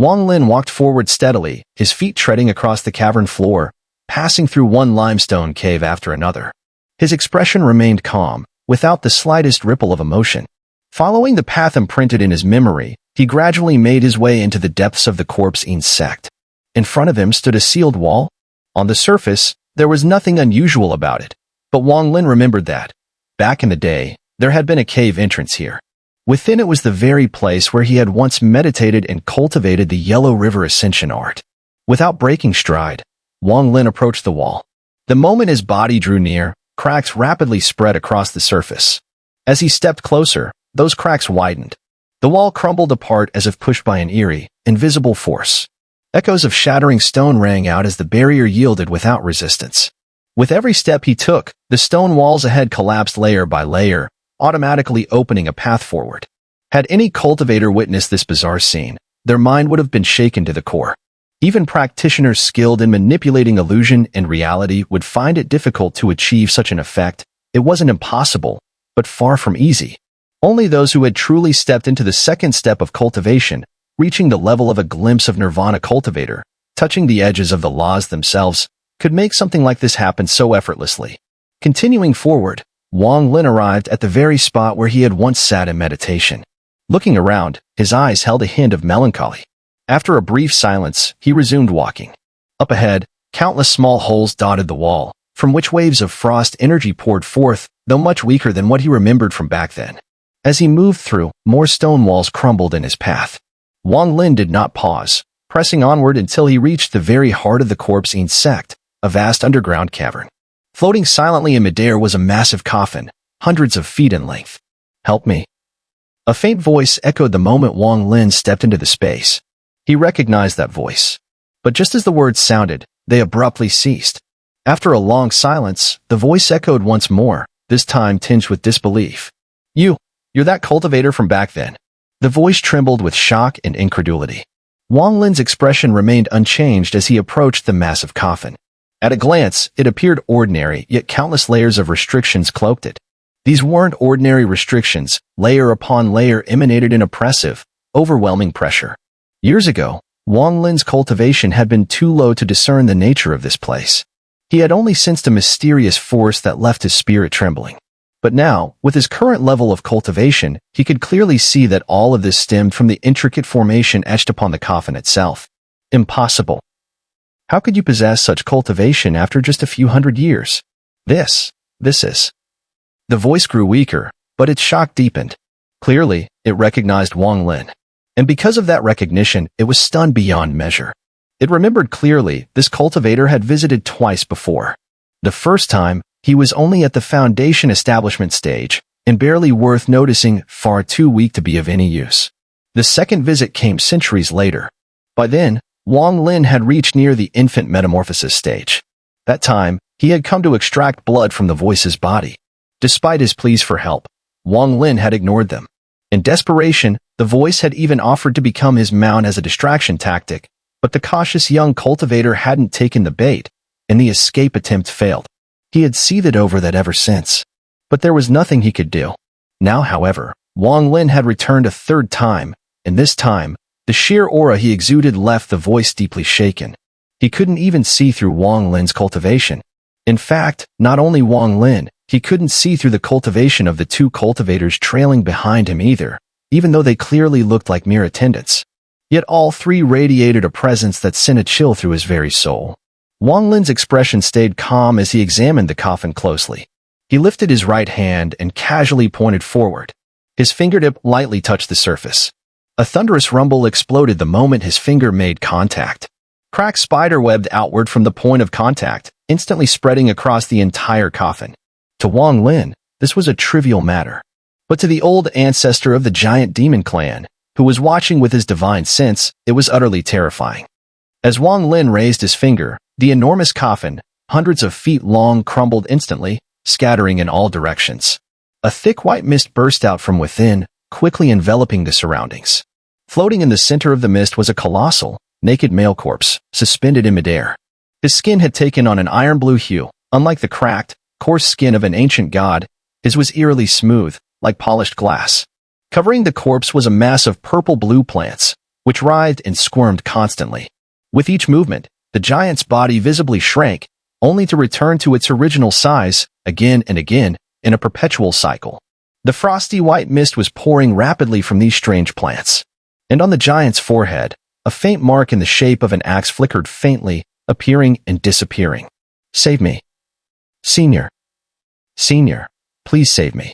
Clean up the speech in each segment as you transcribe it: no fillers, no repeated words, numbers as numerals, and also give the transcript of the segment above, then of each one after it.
Wang Lin walked forward steadily, his feet treading across the cavern floor, passing through one limestone cave after another. His expression remained calm, without the slightest ripple of emotion. Following the path imprinted in his memory, he gradually made his way into the depths of the cultivation sect. In front of him stood a sealed wall. On the surface, there was nothing unusual about it, but Wang Lin remembered that, back in the day, there had been a cave entrance here. Within it was the very place where he had once meditated and cultivated the Yellow River Ascension art. Without breaking stride, Wang Lin approached the wall. The moment his body drew near, cracks rapidly spread across the surface. As he stepped closer, those cracks widened. The wall crumbled apart as if pushed by an eerie, invisible force. Echoes of shattering stone rang out as the barrier yielded without resistance. With every step he took, the stone walls ahead collapsed layer by layer, automatically opening a path forward. Had any cultivator witnessed this bizarre scene, their mind would have been shaken to the core. Even practitioners skilled in manipulating illusion and reality would find it difficult to achieve such an effect. It wasn't impossible, but far from easy. Only those who had truly stepped into the second step of cultivation, reaching the level of a glimpse of Nirvana cultivator, touching the edges of the laws themselves, could make something like this happen so effortlessly. Continuing forward, Wang Lin arrived at the very spot where he had once sat in meditation. Looking around, his eyes held a hint of melancholy. After a brief silence, he resumed walking. Up ahead, countless small holes dotted the wall, from which waves of frost energy poured forth, though much weaker than what he remembered from back then. As he moved through, more stone walls crumbled in his path. Wang Lin did not pause, pressing onward until he reached the very heart of the cultivation sect, a vast underground cavern. Floating silently in midair was a massive coffin, hundreds of feet in length. "Help me." A faint voice echoed the moment Wang Lin stepped into the space. He recognized that voice. But just as the words sounded, they abruptly ceased. After a long silence, the voice echoed once more, this time tinged with disbelief. You're that cultivator from back then." The voice trembled with shock and incredulity. Wang Lin's expression remained unchanged as he approached the massive coffin. At a glance, it appeared ordinary, yet countless layers of restrictions cloaked it. These weren't ordinary restrictions, layer upon layer emanated an oppressive, overwhelming pressure. Years ago, Wang Lin's cultivation had been too low to discern the nature of this place. He had only sensed a mysterious force that left his spirit trembling. But now, with his current level of cultivation, he could clearly see that all of this stemmed from the intricate formation etched upon the coffin itself. Impossible. How could you possess such cultivation after just a few hundred years? This is. The voice grew weaker, but its shock deepened. Clearly, it recognized Wang Lin. And because of that recognition, it was stunned beyond measure. It remembered clearly this cultivator had visited twice before. The first time, he was only at the foundation establishment stage, and barely worth noticing, far too weak to be of any use. The second visit came centuries later. By then, Wang Lin had reached near the infant metamorphosis stage. That time, he had come to extract blood from the voice's body. Despite his pleas for help, Wang Lin had ignored them. In desperation, the voice had even offered to become his mount as a distraction tactic, but the cautious young cultivator hadn't taken the bait, and the escape attempt failed. He had seethed over that ever since. But there was nothing he could do. Now, however, Wang Lin had returned a third time, and this time, the sheer aura he exuded left the voice deeply shaken. He couldn't even see through Wang Lin's cultivation. In fact, not only Wang Lin, he couldn't see through the cultivation of the two cultivators trailing behind him either, even though they clearly looked like mere attendants. Yet all three radiated a presence that sent a chill through his very soul. Wang Lin's expression stayed calm as he examined the coffin closely. He lifted his right hand and casually pointed forward. His fingertip lightly touched the surface. A thunderous rumble exploded the moment his finger made contact. Cracks spiderwebbed outward from the point of contact, instantly spreading across the entire coffin. To Wang Lin, this was a trivial matter. But to the old ancestor of the giant demon clan, who was watching with his divine sense, it was utterly terrifying. As Wang Lin raised his finger, the enormous coffin, hundreds of feet long, crumbled instantly, scattering in all directions. A thick white mist burst out from within, quickly enveloping the surroundings. Floating in the center of the mist was a colossal, naked male corpse, suspended in midair. His skin had taken on an iron blue hue. Unlike the cracked, coarse skin of an ancient god, his was eerily smooth, like polished glass. Covering the corpse was a mass of purple-blue plants, which writhed and squirmed constantly. With each movement, the giant's body visibly shrank, only to return to its original size again and again in a perpetual cycle. The frosty white mist was pouring rapidly from these strange plants. And on the giant's forehead, a faint mark in the shape of an axe flickered faintly, appearing and disappearing. Save me. Senior. Senior, please save me.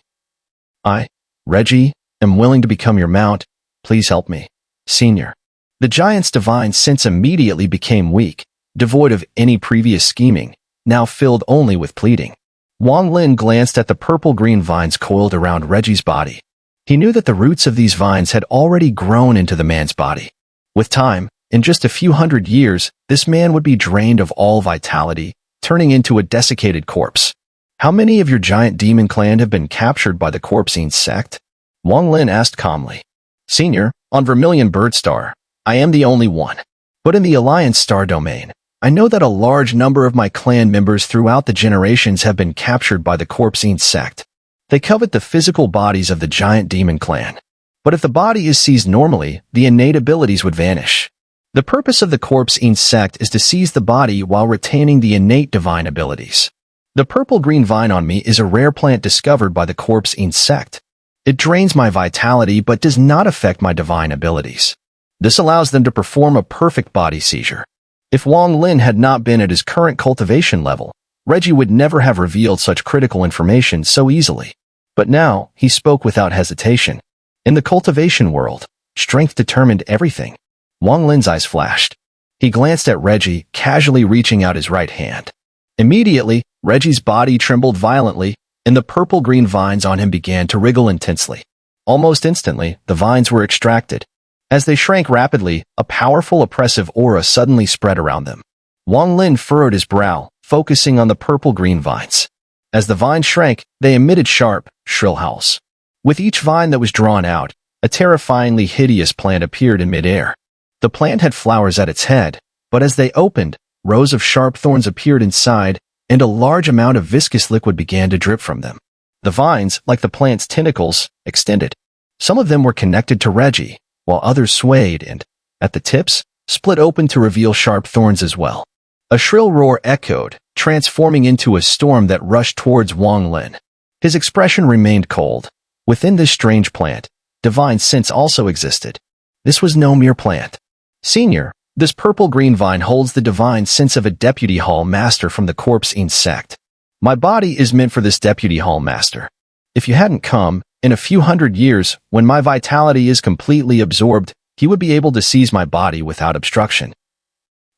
I, Reggie, am willing to become your mount. Please help me. Senior. The giant's divine sense immediately became weak, devoid of any previous scheming, now filled only with pleading. Wang Lin glanced at the purple-green vines coiled around Reggie's body. He knew that the roots of these vines had already grown into the man's body. With time, in just a few hundred years, this man would be drained of all vitality, turning into a desiccated corpse. How many of your giant demon clan have been captured by the corpsine sect? Wang Lin asked calmly. Senior, on Vermilion Birdstar, I am the only one. But in the Alliance Star domain, I know that a large number of my clan members throughout the generations have been captured by the corpsine sect. They covet the physical bodies of the giant demon clan. But if the body is seized normally, the innate abilities would vanish. The purpose of the corpsine sect is to seize the body while retaining the innate divine abilities. The purple-green vine on me is a rare plant discovered by the corpsine sect. It drains my vitality but does not affect my divine abilities. This allows them to perform a perfect body seizure. If Wang Lin had not been at his current cultivation level, Reggie would never have revealed such critical information so easily. But now, he spoke without hesitation. In the cultivation world, strength determined everything. Wang Lin's eyes flashed. He glanced at Reggie, casually reaching out his right hand. Immediately, Reggie's body trembled violently, and the purple-green vines on him began to wriggle intensely. Almost instantly, the vines were extracted. As they shrank rapidly, a powerful oppressive aura suddenly spread around them. Wang Lin furrowed his brow, focusing on the purple-green vines. As the vines shrank, they emitted sharp, shrill howls. With each vine that was drawn out, a terrifyingly hideous plant appeared in midair. The plant had flowers at its head, but as they opened, rows of sharp thorns appeared inside, and a large amount of viscous liquid began to drip from them. The vines, like the plant's tentacles, extended. Some of them were connected to Reggie, while others swayed and, at the tips, split open to reveal sharp thorns as well. A shrill roar echoed, transforming into a storm that rushed towards Wang Lin. His expression remained cold. Within this strange plant, divine sense also existed. This was no mere plant. Senior, this purple-green vine holds the divine sense of a deputy hall master from the corpsine sect. My body is meant for this deputy hall master. If you hadn't come, in a few hundred years, when my vitality is completely absorbed, he would be able to seize my body without obstruction.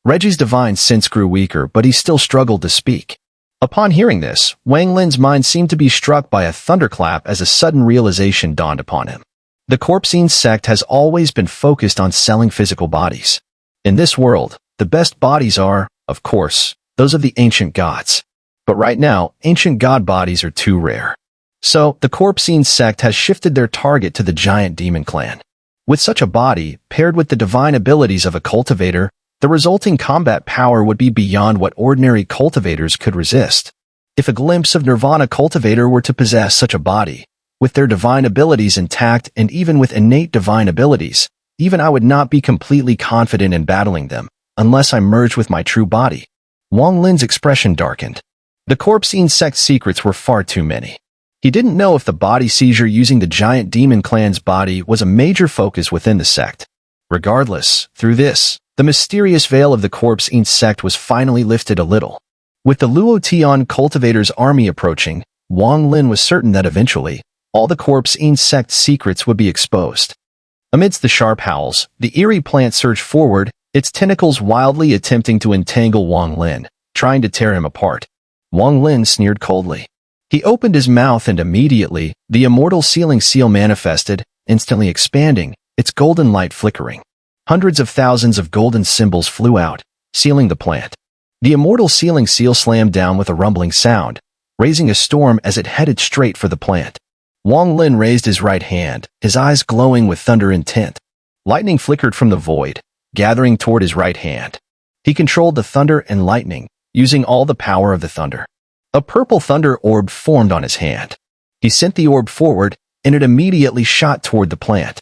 Reggie's divine sense grew weaker, but he still struggled to speak. Upon hearing this, Wang Lin's mind seemed to be struck by a thunderclap as a sudden realization dawned upon him. The corpsine sect has always been focused on selling physical bodies. In this world, the best bodies are, of course, those of the ancient gods. But right now, ancient god bodies are too rare. So, the corpsine sect has shifted their target to the giant demon clan. With such a body, paired with the divine abilities of a cultivator, the resulting combat power would be beyond what ordinary cultivators could resist. If a glimpse of Nirvana cultivator were to possess such a body, with their divine abilities intact and even with innate divine abilities, even I would not be completely confident in battling them, unless I merged with my true body. Wang Lin's expression darkened. The corpsine sect's secrets were far too many. He didn't know if the body seizure using the giant demon clan's body was a major focus within the sect. Regardless, through this, the mysterious veil of the corpsine sect was finally lifted a little. With the Luotian cultivator's army approaching, Wang Lin was certain that eventually, all the corpsine sect's secrets would be exposed. Amidst the sharp howls, the eerie plant surged forward, its tentacles wildly attempting to entangle Wang Lin, trying to tear him apart. Wang Lin sneered coldly. He opened his mouth and immediately, the immortal sealing seal manifested, instantly expanding, its golden light flickering. Hundreds of thousands of golden symbols flew out, sealing the plant. The immortal sealing seal slammed down with a rumbling sound, raising a storm as it headed straight for the plant. Wang Lin raised his right hand, his eyes glowing with thunder intent. Lightning flickered from the void, gathering toward his right hand. He controlled the thunder and lightning, using all the power of the thunder. A purple thunder orb formed on his hand. He sent the orb forward, and it immediately shot toward the plant.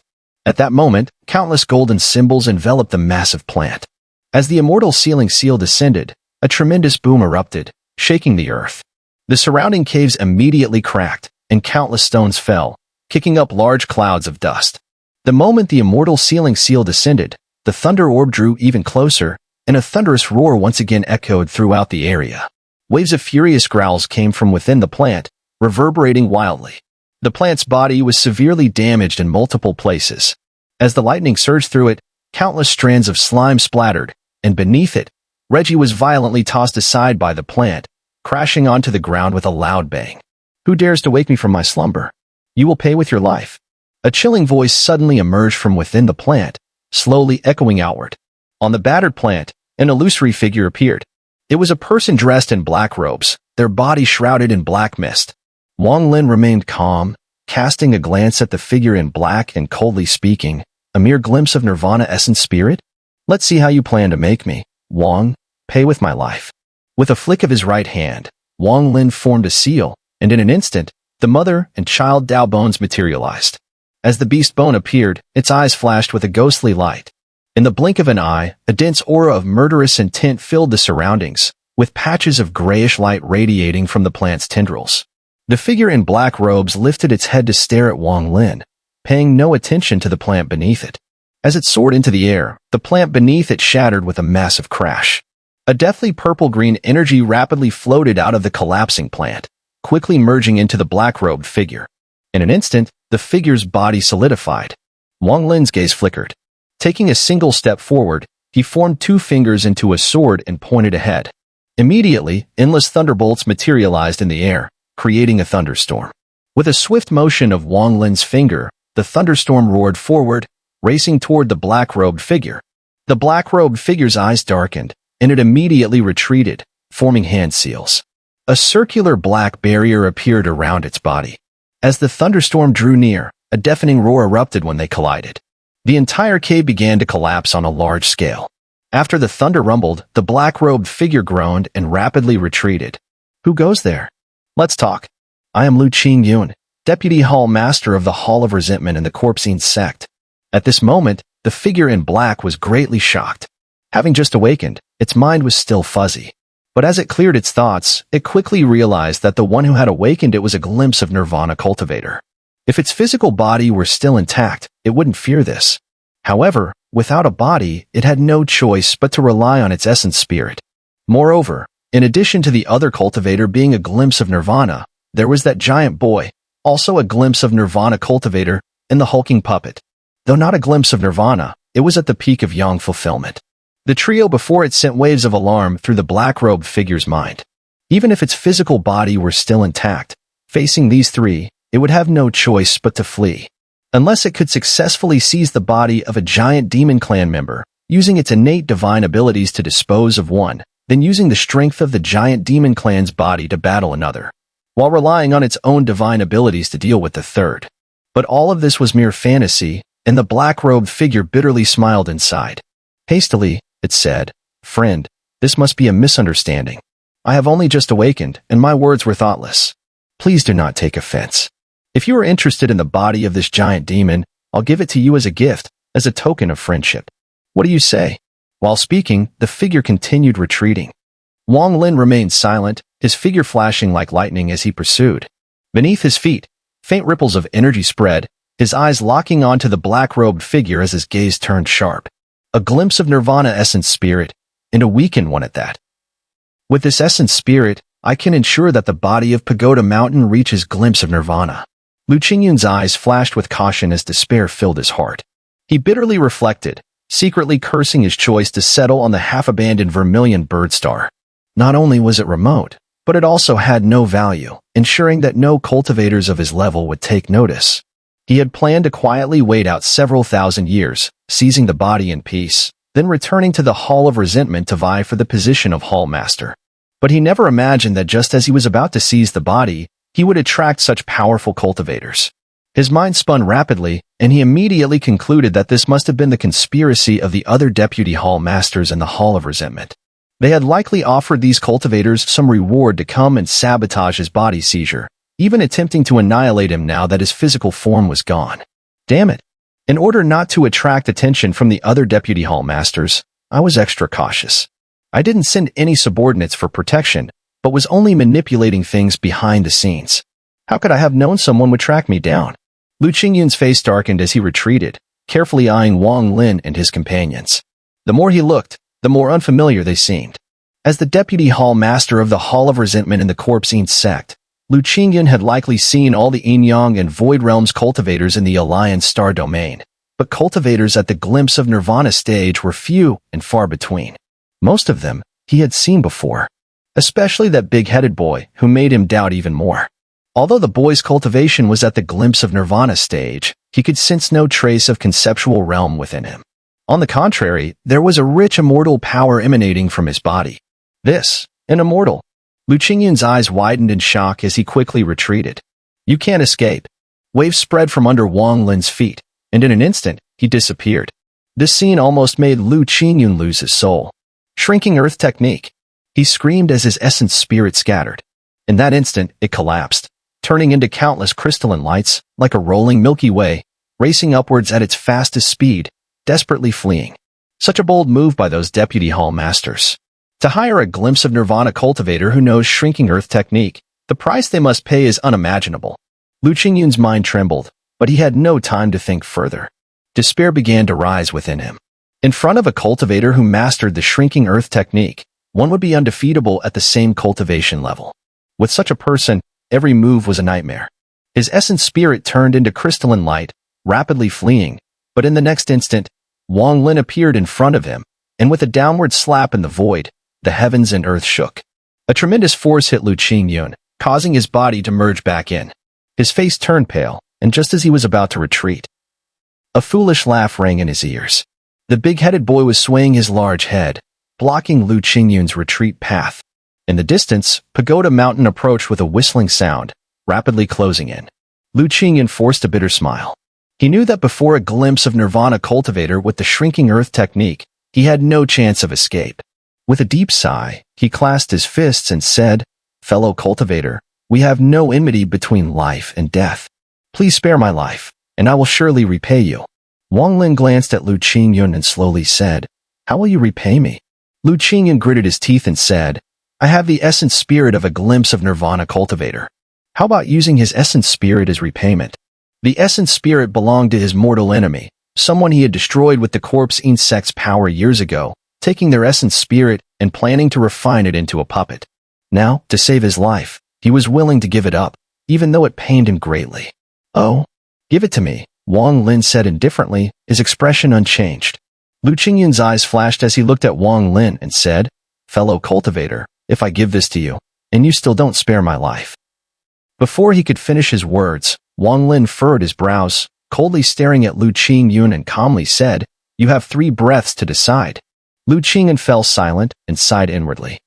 At that moment, countless golden symbols enveloped the massive plant. As the immortal sealing seal descended, a tremendous boom erupted, shaking the earth. The surrounding caves immediately cracked, and countless stones fell, kicking up large clouds of dust. The moment the immortal sealing seal descended, the thunder orb drew even closer, and a thunderous roar once again echoed throughout the area. Waves of furious growls came from within the plant, reverberating wildly. The plant's body was severely damaged in multiple places. As the lightning surged through it, countless strands of slime splattered, and beneath it, Reggie was violently tossed aside by the plant, crashing onto the ground with a loud bang. "Who dares to wake me from my slumber? You will pay with your life." A chilling voice suddenly emerged from within the plant, slowly echoing outward. On the battered plant, an illusory figure appeared. It was a person dressed in black robes, their body shrouded in black mist. Wang Lin remained calm, casting a glance at the figure in black and coldly speaking, "A mere glimpse of Nirvana essence spirit? Let's see how you plan to make me, Wang, pay with my life." With a flick of his right hand, Wang Lin formed a seal, and in an instant, the mother and child Dao bones materialized. As the beast bone appeared, its eyes flashed with a ghostly light. In the blink of an eye, a dense aura of murderous intent filled the surroundings, with patches of grayish light radiating from the plant's tendrils. The figure in black robes lifted its head to stare at Wang Lin, paying no attention to the plant beneath it. As it soared into the air, the plant beneath it shattered with a massive crash. A deathly purple-green energy rapidly floated out of the collapsing plant, quickly merging into the black-robed figure. In an instant, the figure's body solidified. Wang Lin's gaze flickered. Taking a single step forward, he formed two fingers into a sword and pointed ahead. Immediately, endless thunderbolts materialized in the air, creating a thunderstorm. With a swift motion of Wang Lin's finger, the thunderstorm roared forward, racing toward the black-robed figure. The black-robed figure's eyes darkened, and it immediately retreated, forming hand seals. A circular black barrier appeared around its body. As the thunderstorm drew near, a deafening roar erupted when they collided. The entire cave began to collapse on a large scale. After the thunder rumbled, the black-robed figure groaned and rapidly retreated. "Who goes there? Let's talk. I am Lu Qingyun, Deputy Hall Master of the Hall of Resentment in the Corpsine Sect." At this moment, the figure in black was greatly shocked. Having just awakened, its mind was still fuzzy. But as it cleared its thoughts, it quickly realized that the one who had awakened it was a glimpse of Nirvana cultivator. If its physical body were still intact, it wouldn't fear this. However, without a body, it had no choice but to rely on its essence spirit. Moreover, in addition to the other cultivator being a glimpse of Nirvana, there was that giant boy, also a glimpse of Nirvana cultivator, and the hulking puppet. Though not a glimpse of Nirvana, it was at the peak of yang fulfillment. The trio before it sent waves of alarm through the black-robed figure's mind. Even if its physical body were still intact, facing these three, it would have no choice but to flee. Unless it could successfully seize the body of a giant demon clan member, using its innate divine abilities to dispose of one, then using the strength of the giant demon clan's body to battle another, while relying on its own divine abilities to deal with the third. But all of this was mere fantasy, and the black-robed figure bitterly smiled inside. Hastily, it said, "Friend, this must be a misunderstanding. I have only just awakened, and my words were thoughtless. Please do not take offense. If you are interested in the body of this giant demon, I'll give it to you as a gift, as a token of friendship. What do you say?" While speaking, the figure continued retreating. Wang Lin remained silent, his figure flashing like lightning as he pursued. Beneath his feet, faint ripples of energy spread, his eyes locking onto the black-robed figure as his gaze turned sharp. A glimpse of Nirvana essence spirit, and a weakened one at that. With this essence spirit, I can ensure that the body of Pagoda Mountain reaches glimpse of Nirvana. Lu Qingyun's eyes flashed with caution as despair filled his heart. He bitterly reflected, secretly cursing his choice to settle on the half-abandoned Vermilion Bird Star. Not only was it remote, but it also had no value, ensuring that no cultivators of his level would take notice. He had planned to quietly wait out several thousand years, seizing the body in peace, then returning to the Hall of Resentment to vie for the position of Hall Master. But he never imagined that just as he was about to seize the body, he would attract such powerful cultivators. His mind spun rapidly, and he immediately concluded that this must have been the conspiracy of the other Deputy Hall Masters in the Hall of Resentment. They had likely offered these cultivators some reward to come and sabotage his body seizure, even attempting to annihilate him now that his physical form was gone. Damn it! In order not to attract attention from the other deputy hall masters, I was extra cautious. I didn't send any subordinates for protection, but was only manipulating things behind the scenes. How could I have known someone would track me down? Lu Qingyun's face darkened as he retreated, carefully eyeing Wang Lin and his companions. The more he looked, the more unfamiliar they seemed. As the deputy hall master of the Hall of Resentment in the Corpsine Sect, Lu Qingyun had likely seen all the Yin-Yang and Void Realms cultivators in the Alliance Star Domain, but cultivators at the Glimpse of Nirvana stage were few and far between. Most of them he had seen before, especially that big-headed boy who made him doubt even more. Although the boy's cultivation was at the Glimpse of Nirvana stage, he could sense no trace of conceptual realm within him. On the contrary, there was a rich immortal power emanating from his body. This, an immortal. Lu Qingyun's eyes widened in shock as he quickly retreated. You can't escape. Waves spread from under Wang Lin's feet, and in an instant, he disappeared. This scene almost made Lu Qingyun lose his soul. Shrinking earth technique. He screamed as his essence spirit scattered. In that instant, it collapsed, turning into countless crystalline lights, like a rolling Milky Way, racing upwards at its fastest speed, desperately fleeing. Such a bold move by those deputy hall masters. To hire a Glimpse of Nirvana cultivator who knows shrinking earth technique, the price they must pay is unimaginable. Lu Qingyun's mind trembled, but he had no time to think further. Despair began to rise within him. In front of a cultivator who mastered the shrinking earth technique, one would be undefeatable at the same cultivation level. With such a person, every move was a nightmare. His essence spirit turned into crystalline light, rapidly fleeing, but in the next instant, Wang Lin appeared in front of him, and with a downward slap in the void, the heavens and earth shook. A tremendous force hit Lu Qingyun, causing his body to merge back in. His face turned pale, and just as he was about to retreat, a foolish laugh rang in his ears. The big-headed boy was swaying his large head, blocking Lu Qingyun's retreat path. In the distance, Pagoda Mountain approached with a whistling sound, rapidly closing in. Lu Qingyun forced a bitter smile. He knew that before a Glimpse of Nirvana cultivator with the shrinking earth technique, he had no chance of escape. With a deep sigh, he clasped his fists and said, "Fellow cultivator, we have no enmity between life and death. Please spare my life, and I will surely repay you." Wang Lin glanced at Lu Qingyun and slowly said, "How will you repay me?" Lu Qingyun gritted his teeth and said, "I have the essence spirit of a Glimpse of Nirvana cultivator. How about using his essence spirit as repayment?" The essence spirit belonged to his mortal enemy, someone he had destroyed with the Corpsine Sect's power years ago, taking their essence spirit and planning to refine it into a puppet. Now, to save his life, he was willing to give it up, even though it pained him greatly. "Oh, give it to me," Wang Lin said indifferently, his expression unchanged. Lu Qingyun's eyes flashed as he looked at Wang Lin and said, "Fellow cultivator, if I give this to you, and you still don't spare my life." Before he could finish his words, Wang Lin furrowed his brows, coldly staring at Lu Qingyun and calmly said, "You have 3 breaths to decide." Lu Qingyun fell silent and sighed inwardly.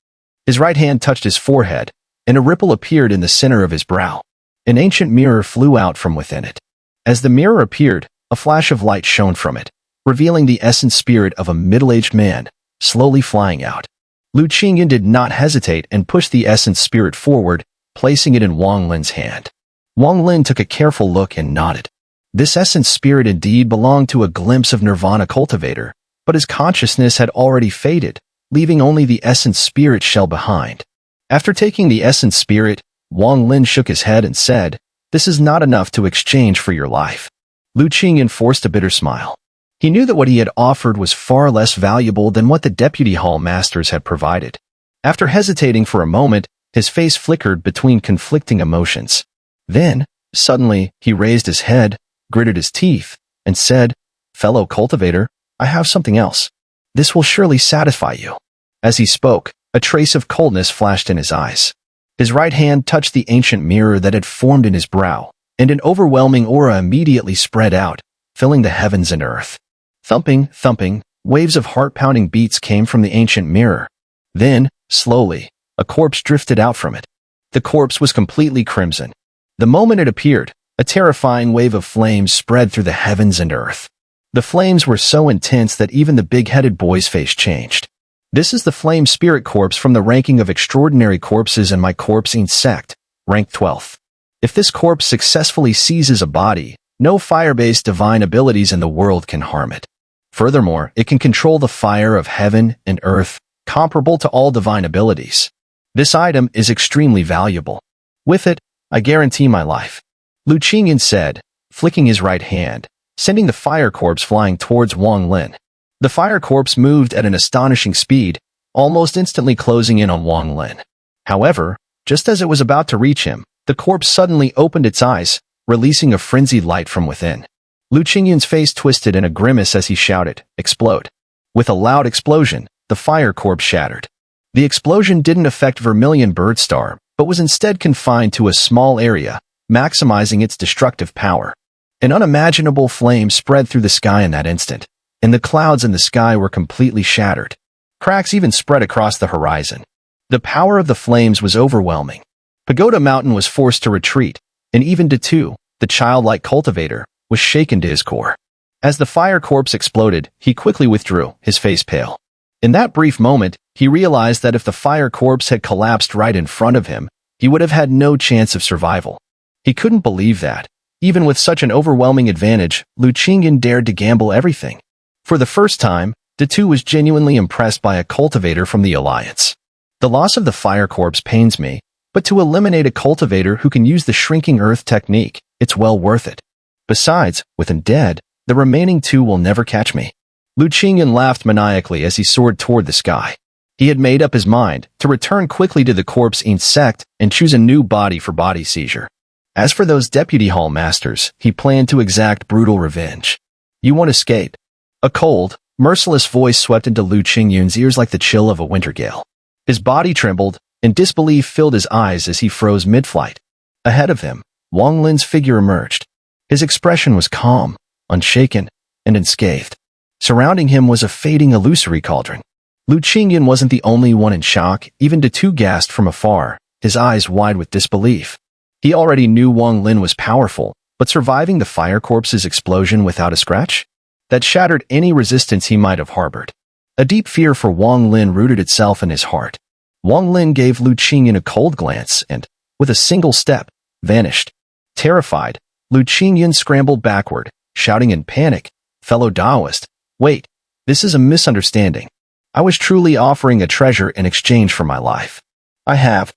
His right hand touched his forehead, and a ripple appeared in the center of his brow. An ancient mirror flew out from within it. As the mirror appeared, a flash of light shone from it, revealing the essence spirit of a middle-aged man, slowly flying out. Lu Qingyun did not hesitate and pushed the essence spirit forward, placing it in Wang Lin's hand. Wang Lin took a careful look and nodded. This essence spirit indeed belonged to a Glimpse of Nirvana cultivator, but his consciousness had already faded, leaving only the essence spirit shell behind. After taking the essence spirit, Wang Lin shook his head and said, "This is not enough to exchange for your life." Lu Qingyun forced a bitter smile. He knew that what he had offered was far less valuable than what the deputy hall masters had provided. After hesitating for a moment, his face flickered between conflicting emotions. Then, suddenly, he raised his head, gritted his teeth, and said, "Fellow cultivator, I have something else. This will surely satisfy you." As he spoke, a trace of coldness flashed in his eyes. His right hand touched the ancient mirror that had formed in his brow, and an overwhelming aura immediately spread out, filling the heavens and earth. Thumping, thumping, waves of heart-pounding beats came from the ancient mirror. Then, slowly, a corpse drifted out from it. The corpse was completely crimson. The moment it appeared, a terrifying wave of flames spread through the heavens and earth. The flames were so intense that even the big-headed boy's face changed. "This is the flame spirit corpse from the ranking of extraordinary corpses in my Corpsine Sect, rank 12th. If this corpse successfully seizes a body, No fire-based divine abilities in the world can harm it. Furthermore, it can control the fire of heaven and earth, comparable to all divine abilities. This item is extremely valuable. With it, I guarantee my life. Lu Qingyan said, flicking his right hand, sending the fire corpse flying towards Wang Lin. The fire corpse moved at an astonishing speed, almost instantly closing in on Wang Lin. However, just as it was about to reach him, the corpse suddenly opened its eyes, releasing a frenzied light from within. Lu Qingyan's face twisted in a grimace as he shouted, "Explode!" With a loud explosion, the fire corpse shattered. The explosion didn't affect Vermilion Birdstar, but was instead confined to a small area, maximizing its destructive power. An unimaginable flame spread through the sky in that instant, and the clouds in the sky were completely shattered. Cracks even spread across the horizon. The power of the flames was overwhelming. Pagoda Mountain was forced to retreat, and even Datu, the childlike cultivator, was shaken to his core. As the fire corpse exploded, he quickly withdrew, his face pale. In that brief moment, he realized that if the fire corpse had collapsed right in front of him, he would have had no chance of survival. He couldn't believe that. Even with such an overwhelming advantage, Lu Qingyan dared to gamble everything. For the first time, Datu was genuinely impressed by a cultivator from the Alliance. The loss of the fire corpse pains me, but to eliminate a cultivator who can use the shrinking earth technique, it's well worth it. Besides, with him dead, the remaining two will never catch me. Lu Qingyan laughed maniacally as he soared toward the sky. He had made up his mind to return quickly to the corpse Sect and choose a new body for body seizure. As for those deputy hall masters, he planned to exact brutal revenge. You won't escape. A cold, merciless voice swept into Lu Qingyan's ears like the chill of a winter gale. His body trembled, and disbelief filled his eyes as he froze mid-flight. Ahead of him, Wang Lin's figure emerged. His expression was calm, unshaken, and unscathed. Surrounding him was a fading illusory cauldron. Lu Qingyan wasn't the only one in shock, even Datu gasped from afar, his eyes wide with disbelief. He already knew Wang Lin was powerful, but surviving the fire corpse's explosion without a scratch? That shattered any resistance he might have harbored. A deep fear for Wang Lin rooted itself in his heart. Wang Lin gave Lu Qingyan a cold glance and, with a single step, vanished. Terrified, Lu Qingyan scrambled backward, shouting in panic, "Fellow Taoist, wait, this is a misunderstanding. I was truly offering a treasure in exchange for my life. I have."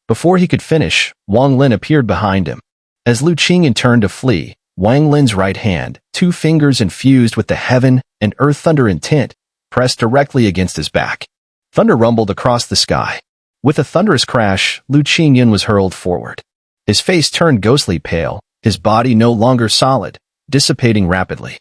Before he could finish, Wang Lin appeared behind him. As Lu Qingyan turned to flee, Wang Lin's right hand, two fingers infused with the heaven and earth thunder intent, pressed directly against his back. Thunder rumbled across the sky. With a thunderous crash, Lu Qingyan was hurled forward. His face turned ghostly pale, his body no longer solid, dissipating rapidly.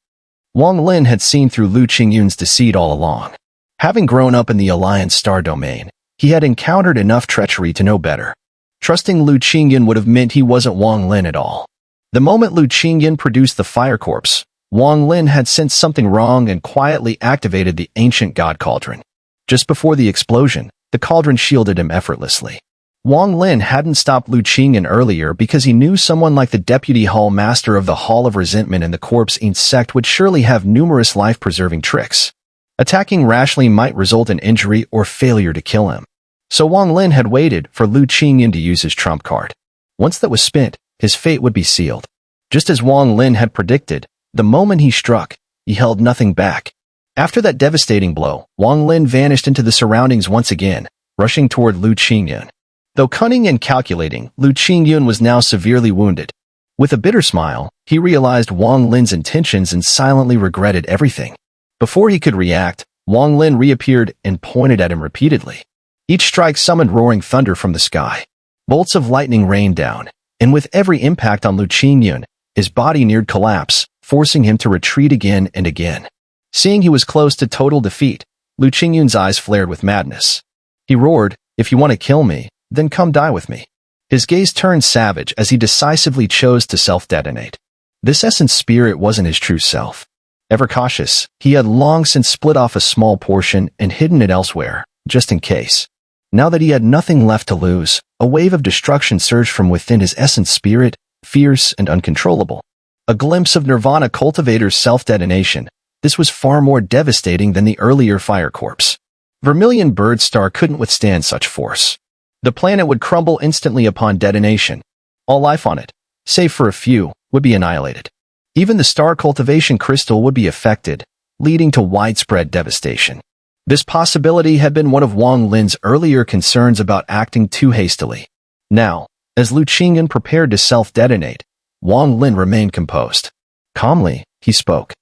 Wang Lin had seen through Lu Qingyan's deceit all along. Having grown up in the Alliance star domain, he had encountered enough treachery to know better. Trusting Lu Qingyan would have meant he wasn't Wang Lin at all. The moment Lu Qingyan produced the fire corpse, Wang Lin had sensed something wrong and quietly activated the ancient god cauldron. Just before the explosion, the cauldron shielded him effortlessly. Wang Lin hadn't stopped Lu Qingyan earlier because he knew someone like the deputy hall master of the Hall of Resentment and the corpse Sect would surely have numerous life-preserving tricks. Attacking rashly might result in injury or failure to kill him. So Wang Lin had waited for Lu Qingyan to use his trump card. Once that was spent, his fate would be sealed. Just as Wang Lin had predicted, the moment he struck, he held nothing back. After that devastating blow, Wang Lin vanished into the surroundings once again, rushing toward Lu Qingyan. Though cunning and calculating, Lu Qingyan was now severely wounded. With a bitter smile, he realized Wang Lin's intentions and silently regretted everything. Before he could react, Wang Lin reappeared and pointed at him repeatedly. Each strike summoned roaring thunder from the sky. Bolts of lightning rained down, and with every impact on Lu Qingyan, his body neared collapse, forcing him to retreat again and again. Seeing he was close to total defeat, Lu Qingyan's eyes flared with madness. He roared, "If you want to kill me, then come die with me." His gaze turned savage as he decisively chose to self-detonate. This essence spirit wasn't his true self. Ever cautious, he had long since split off a small portion and hidden it elsewhere, just in case. Now that he had nothing left to lose, a wave of destruction surged from within his essence spirit, fierce and uncontrollable. A glimpse of Nirvana Cultivator's self-detonation. This was far more devastating than the earlier fire corpse. Vermilion Birdstar couldn't withstand such force. The planet would crumble instantly upon detonation. All life on it, save for a few, would be annihilated. Even the star cultivation crystal would be affected, leading to widespread devastation. This possibility had been one of Wang Lin's earlier concerns about acting too hastily. Now, as Lu Qingyan prepared to self-detonate, Wang Lin remained composed. Calmly, he spoke.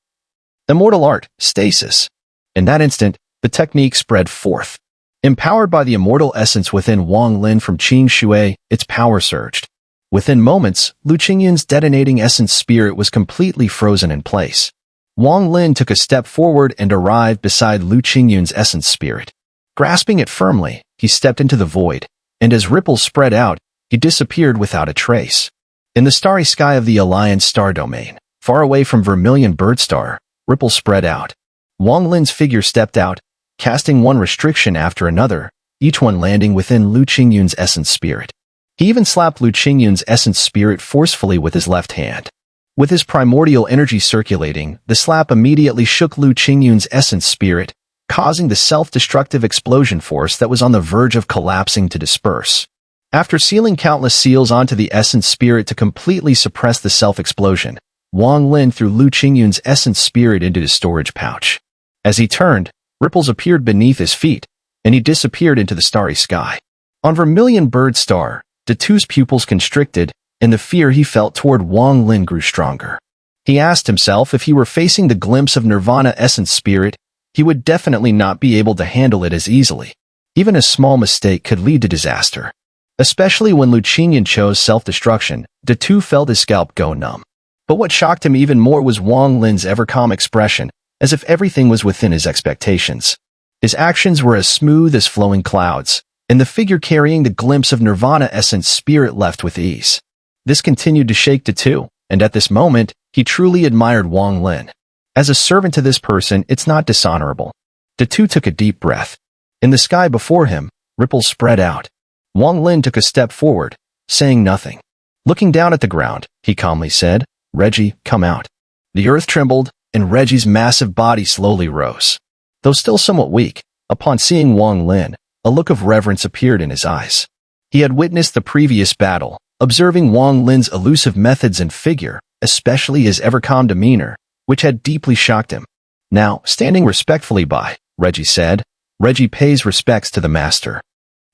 Immortal art, stasis. In that instant, the technique spread forth. Empowered by the immortal essence within Wang Lin from Qing Shui, its power surged. Within moments, Lu Qingyan's detonating essence spirit was completely frozen in place. Wang Lin took a step forward and arrived beside Lu Qingyan's essence spirit. Grasping it firmly, he stepped into the void, and as ripples spread out, he disappeared without a trace. In the starry sky of the Alliance star domain, far away from Vermilion Bird Star, ripples spread out. Wang Lin's figure stepped out, casting one restriction after another, each one landing within Lu Qingyan's essence spirit. He even slapped Lu Qingyan's essence spirit forcefully with his left hand. With his primordial energy circulating, the slap immediately shook Lu Qingyan's essence spirit, causing the self-destructive explosion force that was on the verge of collapsing to disperse. After sealing countless seals onto the essence spirit to completely suppress the self-explosion, Wang Lin threw Lu Qingyan's essence spirit into his storage pouch. As he turned, ripples appeared beneath his feet, and he disappeared into the starry sky. On Vermilion Bird Star, Datu's pupils constricted, and the fear he felt toward Wang Lin grew stronger. He asked himself if he were facing the glimpse of Nirvana essence spirit, he would definitely not be able to handle it as easily. Even a small mistake could lead to disaster. Especially when Lu Qingyan chose self-destruction, Datu felt his scalp go numb. But what shocked him even more was Wang Lin's ever-calm expression, as if everything was within his expectations. His actions were as smooth as flowing clouds, and the figure carrying the glimpse of Nirvana essence spirit left with ease. This continued to shake Datu, and at this moment, he truly admired Wang Lin. As a servant to this person, it's not dishonorable. Datu took a deep breath. In the sky before him, ripples spread out. Wang Lin took a step forward, saying nothing. Looking down at the ground, he calmly said, "Reggie, come out." The earth trembled, and Reggie's massive body slowly rose. Though still somewhat weak, upon seeing Wang Lin, a look of reverence appeared in his eyes. He had witnessed the previous battle, observing Wang Lin's elusive methods and figure, especially his ever-calm demeanor, which had deeply shocked him. Now, standing respectfully by, Reggie said, "Reggie pays respects to the master.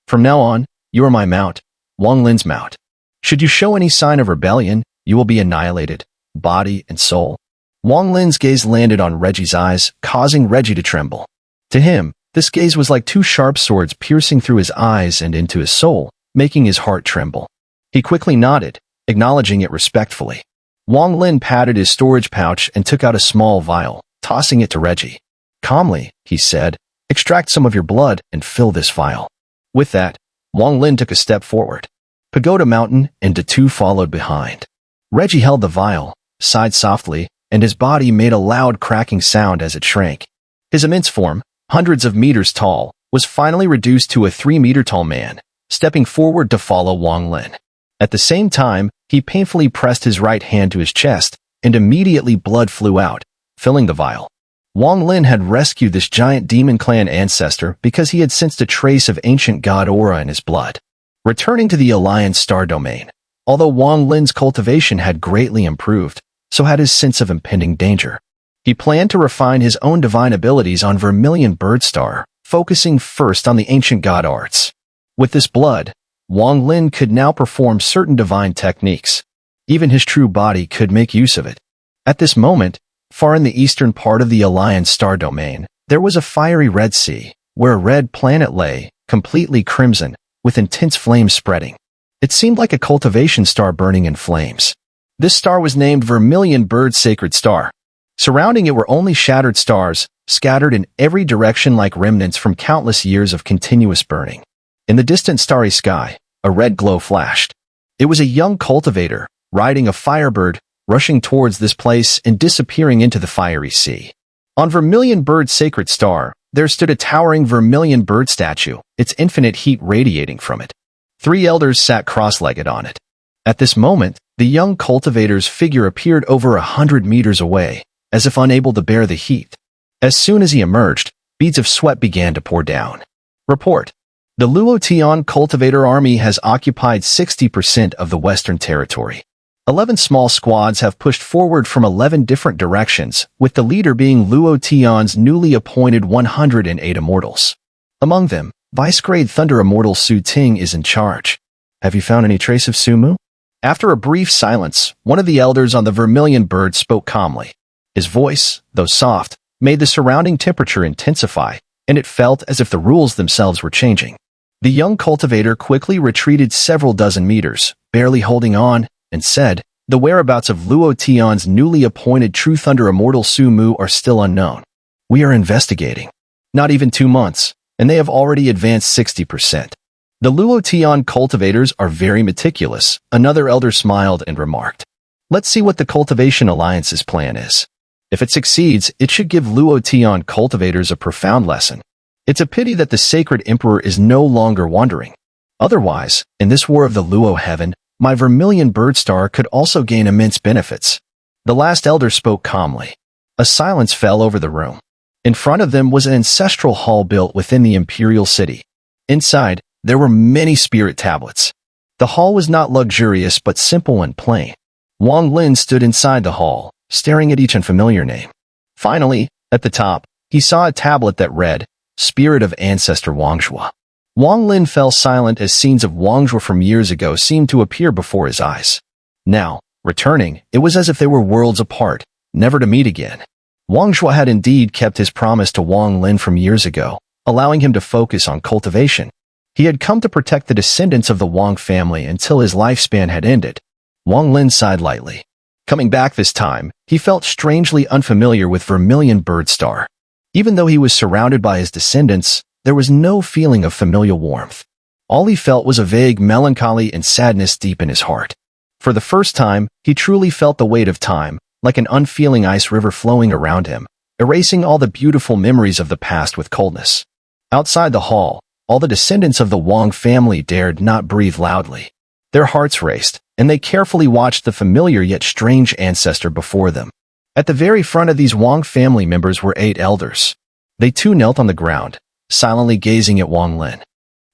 From now on, you are my mount, Wang Lin's mount. Should you show any sign of rebellion, you will be annihilated, body and soul." Wang Lin's gaze landed on Reggie's eyes, causing Reggie to tremble. To him, this gaze was like two sharp swords piercing through his eyes and into his soul, making his heart tremble. He quickly nodded, acknowledging it respectfully. Wang Lin patted his storage pouch and took out a small vial, tossing it to Reggie. Calmly, he said, "Extract some of your blood and fill this vial." With that, Wang Lin took a step forward. Pagoda Mountain and Datu followed behind. Reggie held the vial, sighed softly, and his body made a loud cracking sound as it shrank. His immense form, hundreds of meters tall, was finally reduced to a 3-meter-tall man, stepping forward to follow Wang Lin. At the same time, he painfully pressed his right hand to his chest, and immediately blood flew out, filling the vial. Wang Lin had rescued this giant demon clan ancestor because he had sensed a trace of ancient god aura in his blood. Returning to the Alliance star domain, although Wang Lin's cultivation had greatly improved, so had his sense of impending danger. He planned to refine his own divine abilities on Vermilion Bird Star, focusing first on the ancient god arts. With this blood, Wang Lin could now perform certain divine techniques. Even his true body could make use of it. At this moment, far in the eastern part of the Alliance star domain, there was a fiery red sea, where a red planet lay, completely crimson, with intense flames spreading. It seemed like a cultivation star burning in flames. This star was named Vermilion Bird Sacred Star. Surrounding it were only shattered stars, scattered in every direction like remnants from countless years of continuous burning. In the distant starry sky, a red glow flashed. It was a young cultivator, riding a firebird, rushing towards this place and disappearing into the fiery sea. On Vermilion Bird Sacred Star, there stood a towering Vermilion Bird statue, its infinite heat radiating from it. 3 elders sat cross-legged on it. At this moment, the young cultivator's figure appeared over 100 meters away, as if unable to bear the heat. As soon as he emerged, beads of sweat began to pour down. Report. The Luotian cultivator army has occupied 60% of the Western Territory. 11 small squads have pushed forward from 11 different directions, with the leader being Luo Tian's newly appointed 108 immortals. Among them, Vice-Grade Thunder Immortal Su Ting is in charge. Have you found any trace of Sumu? After a brief silence, one of the elders on the Vermilion Bird spoke calmly. His voice, though soft, made the surrounding temperature intensify, and it felt as if the rules themselves were changing. The young cultivator quickly retreated several dozen meters, barely holding on, and said, "The whereabouts of Luo Tian's newly appointed True Thunder Immortal Sumu are still unknown. We are investigating." Not even 2 months, and they have already advanced 60%. The Luo Tian cultivators are very meticulous, another elder smiled and remarked. Let's see what the Cultivation Alliance's plan is. If it succeeds, it should give Luo Tian cultivators a profound lesson. It's a pity that the Sacred Emperor is no longer wandering. Otherwise, in this war of the Luo Heaven, my Vermilion Bird Star could also gain immense benefits. The last elder spoke calmly. A silence fell over the room. In front of them was an ancestral hall built within the imperial city. Inside, there were many spirit tablets. The hall was not luxurious but simple and plain. Wang Lin stood inside the hall, staring at each unfamiliar name. Finally, at the top, he saw a tablet that read, Spirit of Ancestor Wangzhua. Wang Lin fell silent as scenes of Wangzhua from years ago seemed to appear before his eyes. Now, returning, it was as if they were worlds apart, never to meet again. Wangzhua had indeed kept his promise to Wang Lin from years ago, allowing him to focus on cultivation. He had come to protect the descendants of the Wang family until his lifespan had ended. Wang Lin sighed lightly. Coming back this time, he felt strangely unfamiliar with Vermilion Bird Star. Even though he was surrounded by his descendants, there was no feeling of familial warmth. All he felt was a vague melancholy and sadness deep in his heart. For the first time, he truly felt the weight of time, like an unfeeling ice river flowing around him, erasing all the beautiful memories of the past with coldness. Outside the hall, all the descendants of the Wang family dared not breathe loudly. Their hearts raced, and they carefully watched the familiar yet strange ancestor before them. At the very front of these Wang family members were 8 elders. They too knelt on the ground, silently gazing at Wang Lin.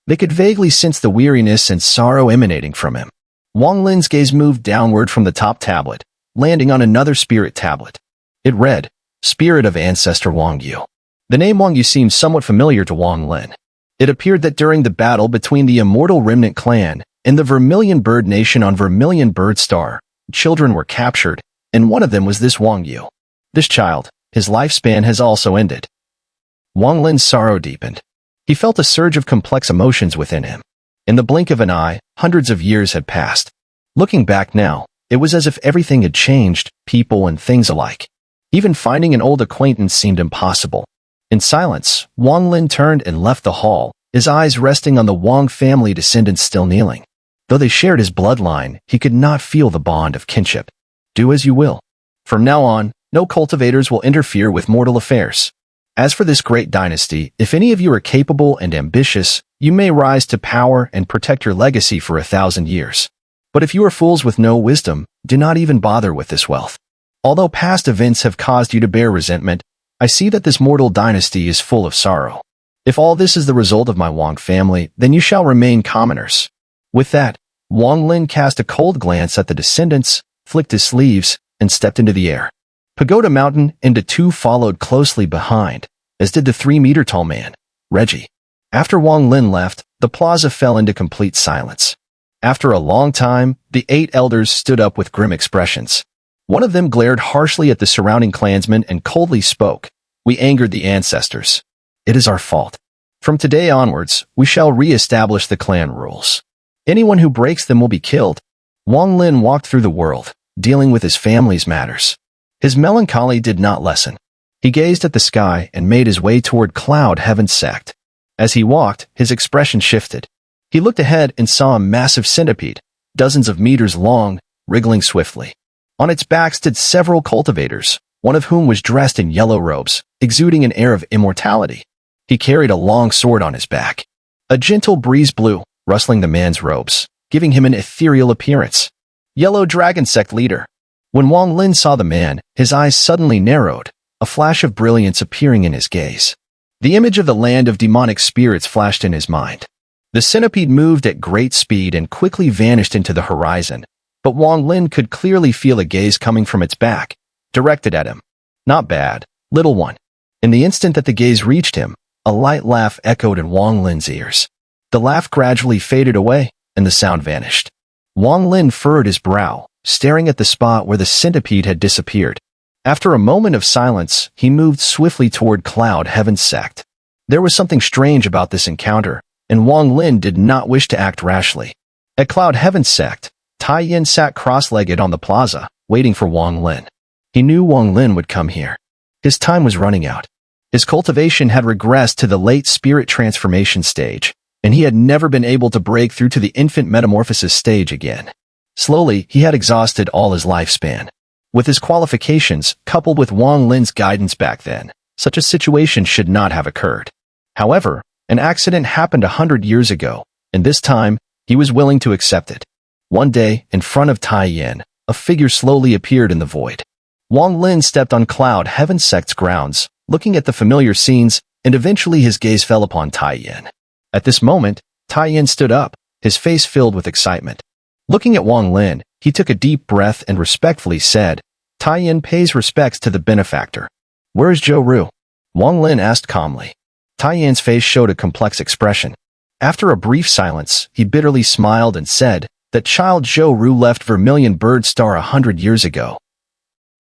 They could vaguely sense the weariness and sorrow emanating from him. Wang Lin's gaze moved downward from the top tablet, landing on another spirit tablet. It read, Spirit of Ancestor Wang Yu. The name Wang Yu seemed somewhat familiar to Wang Lin. It appeared that during the battle between the Immortal Remnant clan and the Vermilion Bird Nation on Vermilion Bird Star, children were captured, and one of them was this Wang Yu. This child, his lifespan has also ended. Wang Lin's sorrow deepened. He felt a surge of complex emotions within him. In the blink of an eye, hundreds of years had passed. Looking back now, it was as if everything had changed, people and things alike. Even finding an old acquaintance seemed impossible. In silence, Wang Lin turned and left the hall, his eyes resting on the Wang family descendants still kneeling. Though they shared his bloodline, he could not feel the bond of kinship. Do as you will. From now on, no cultivators will interfere with mortal affairs. As for this great dynasty, if any of you are capable and ambitious, you may rise to power and protect your legacy for 1,000 years. But if you are fools with no wisdom, do not even bother with this wealth. Although past events have caused you to bear resentment, I see that this mortal dynasty is full of sorrow. If all this is the result of my Wang family, then you shall remain commoners. With that, Wang Lin cast a cold glance at the descendants, flicked his sleeves, and stepped into the air. Pagoda Mountain and the 2 followed closely behind, as did the 3-meter-tall man, Reggie. After Wang Lin left, the plaza fell into complete silence. After a long time, the 8 elders stood up with grim expressions. One of them glared harshly at the surrounding clansmen and coldly spoke. We angered the ancestors. It is our fault. From today onwards, we shall re-establish the clan rules. Anyone who breaks them will be killed. Wang Lin walked through the world, dealing with his family's matters. His melancholy did not lessen. He gazed at the sky and made his way toward Cloud Heaven's Sect. As he walked, his expression shifted. He looked ahead and saw a massive centipede, dozens of meters long, wriggling swiftly. On its back stood several cultivators, one of whom was dressed in yellow robes, exuding an air of immortality. He carried a long sword on his back. A gentle breeze blew, rustling the man's robes, giving him an ethereal appearance. Yellow Dragon Sect leader. When Wang Lin saw the man, his eyes suddenly narrowed, a flash of brilliance appearing in his gaze. The image of the land of demonic spirits flashed in his mind. The centipede moved at great speed and quickly vanished into the horizon, but Wang Lin could clearly feel a gaze coming from its back, directed at him. Not bad, little one. In the instant that the gaze reached him, a light laugh echoed in Wang Lin's ears. The laugh gradually faded away, and the sound vanished. Wang Lin furrowed his brow, staring at the spot where the centipede had disappeared. After a moment of silence, he moved swiftly toward Cloud Heaven's Sect. There was something strange about this encounter, and Wang Lin did not wish to act rashly. At Cloud Heaven's Sect, Tai Yin sat cross-legged on the plaza, waiting for Wang Lin. He knew Wang Lin would come here. His time was running out. His cultivation had regressed to the late spirit transformation stage, and he had never been able to break through to the infant metamorphosis stage again. Slowly, he had exhausted all his lifespan. With his qualifications, coupled with Wang Lin's guidance back then, such a situation should not have occurred. However, an accident happened 100 years ago, and this time, he was willing to accept it. One day, in front of Tai Yin, a figure slowly appeared in the void. Wang Lin stepped on Cloud Heaven's Sect's grounds, looking at the familiar scenes, and eventually his gaze fell upon Tai Yin. At this moment, Tai Yin stood up, his face filled with excitement. Looking at Wang Lin, he took a deep breath and respectfully said, "Tai Yin pays respects to the benefactor." "Where is Zhou Ru?" Wang Lin asked calmly. Tai Yin's face showed a complex expression. After a brief silence, he bitterly smiled and said that child Zhou Ru left Vermilion Bird Star 100 years ago.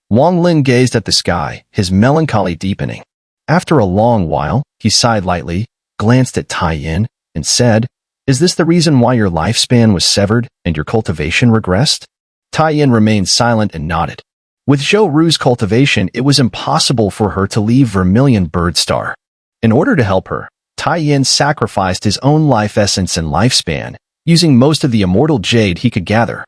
Wang Lin gazed at the sky, his melancholy deepening. After a long while, he sighed lightly, glanced at Tai Yin, and said, "Is this the reason why your lifespan was severed and your cultivation regressed?" Tai Yin remained silent and nodded. With Zhou Ru's cultivation, it was impossible for her to leave Vermilion Bird Star. In order to help her, Tai Yin sacrificed his own life essence and lifespan, using most of the immortal jade he could gather.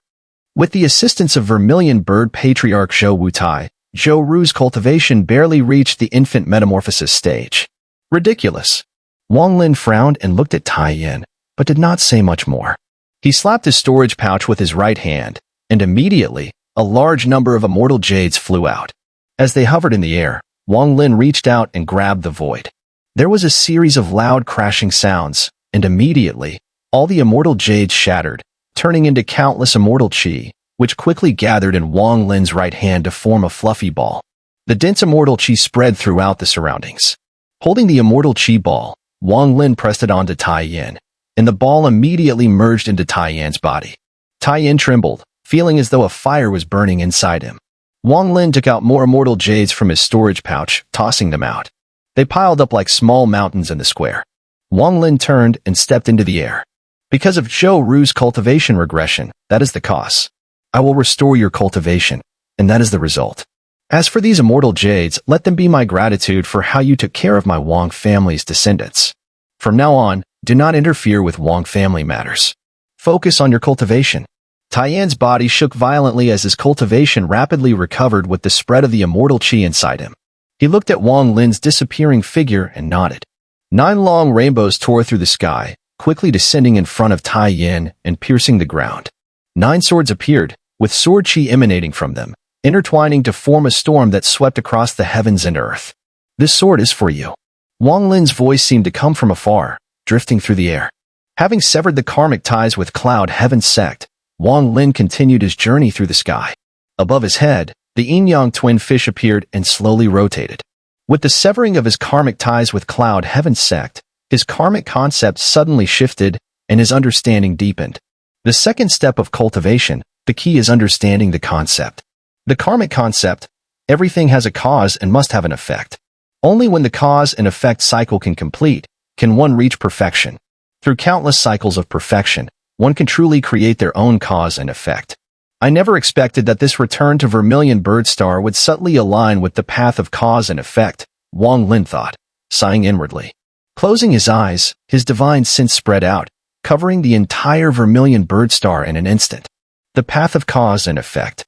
With the assistance of Vermilion Bird Patriarch Zhou Wutai, Zhou Ru's cultivation barely reached the infant metamorphosis stage. Ridiculous. Wang Lin frowned and looked at Tai Yin, but did not say much more. He slapped his storage pouch with his right hand, and immediately, a large number of immortal jades flew out. As they hovered in the air, Wang Lin reached out and grabbed the void. There was a series of loud crashing sounds, and immediately, all the immortal jades shattered, turning into countless immortal chi, which quickly gathered in Wang Lin's right hand to form a fluffy ball. The dense immortal chi spread throughout the surroundings. Holding the immortal chi ball, Wang Lin pressed it onto Tai Yin, and the ball immediately merged into Tai Yin's body. Tai Yin trembled, feeling as though a fire was burning inside him. Wang Lin took out more immortal jades from his storage pouch, tossing them out. They piled up like small mountains in the square. Wang Lin turned and stepped into the air. "Because of Zhou Ru's cultivation regression, that is the cost. I will restore your cultivation, and that is the result. As for these immortal jades, let them be my gratitude for how you took care of my Wang family's descendants. From now on, do not interfere with Wang family matters. Focus on your cultivation." Tai Yin's body shook violently as his cultivation rapidly recovered with the spread of the immortal chi inside him. He looked at Wang Lin's disappearing figure and nodded. 9 long rainbows tore through the sky, quickly descending in front of Tai Yin and piercing the ground. 9 swords appeared, with sword chi emanating from them, intertwining to form a storm that swept across the heavens and earth. "This sword is for you." Wang Lin's voice seemed to come from afar, drifting through the air. Having severed the karmic ties with Cloud Heaven's Sect, Wang Lin continued his journey through the sky. Above his head, the yin-yang twin fish appeared and slowly rotated. With the severing of his karmic ties with Cloud Heaven's Sect, his karmic concept suddenly shifted and his understanding deepened. The second step of cultivation, the key is understanding the concept. The karmic concept, everything has a cause and must have an effect. Only when the cause and effect cycle can complete, can one reach perfection. Through countless cycles of perfection, one can truly create their own cause and effect. I never expected that this return to Vermilion Bird Star would subtly align with the path of cause and effect, Wang Lin thought, sighing inwardly. Closing his eyes, his divine sense spread out, covering the entire Vermilion Bird Star in an instant. The path of cause and effect.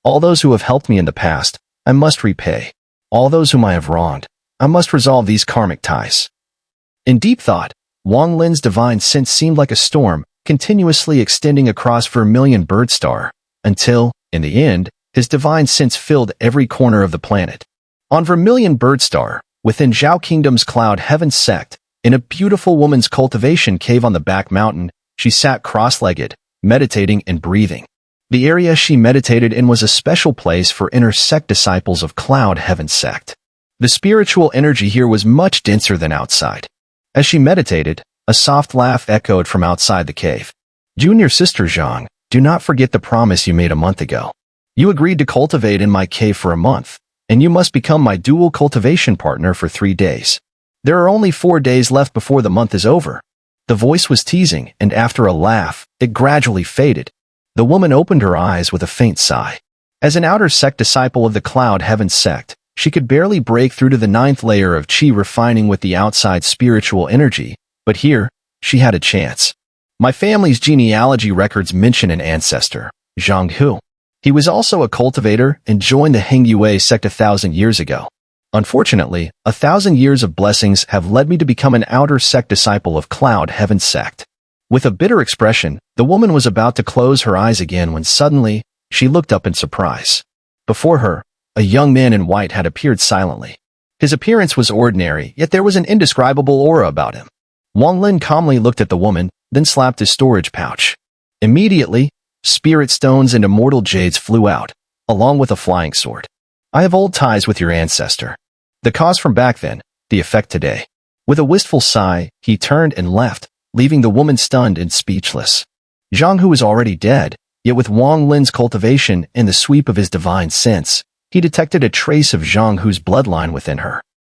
All those who have helped me in the past, I must repay. All those whom I have wronged, I must resolve these karmic ties. In deep thought, Wang Lin's divine sense seemed like a storm, continuously extending across Vermilion Bird Star, until, in the end, his divine sense filled every corner of the planet. On Vermilion Bird Star, within Zhao Kingdom's Cloud Heaven's Sect, in a beautiful woman's cultivation cave on the back mountain, she sat cross-legged, meditating and breathing. The area she meditated in was a special place for inner Sect disciples of Cloud Heaven Sect. The spiritual energy here was much denser than outside. As she meditated, a soft laugh echoed from outside the cave. "Junior sister Zhang, do not forget the promise you made a month ago. You agreed to cultivate in my cave for a month, and you must become my dual cultivation partner for 3 days. There are only 4 days left before the month is over." The voice was teasing, and after a laugh, it gradually faded. The woman opened her eyes with a faint sigh. As an outer Sect disciple of the Cloud Heaven Sect, she could barely break through to the 9th layer of Qi refining with the outside spiritual energy, but here, she had a chance. "My family's genealogy records mention an ancestor, Zhang Hu. He was also a cultivator and joined the Hengyue sect 1,000 years ago. Unfortunately, 1,000 years of blessings have led me to become an outer Sect disciple of Cloud Heaven Sect." With a bitter expression, the woman was about to close her eyes again when suddenly, she looked up in surprise. Before her, a young man in white had appeared silently. His appearance was ordinary, yet there was an indescribable aura about him. Wang Lin calmly looked at the woman, then slapped his storage pouch. Immediately, spirit stones and immortal jades flew out, along with a flying sword. "I have old ties with your ancestor. The cause from back then, the effect today." With a wistful sigh, he turned and left, leaving the woman stunned and speechless. Zhang Hu was already dead, yet with Wang Lin's cultivation and the sweep of his divine sense, he detected a trace of Zhang Hu's bloodline within her.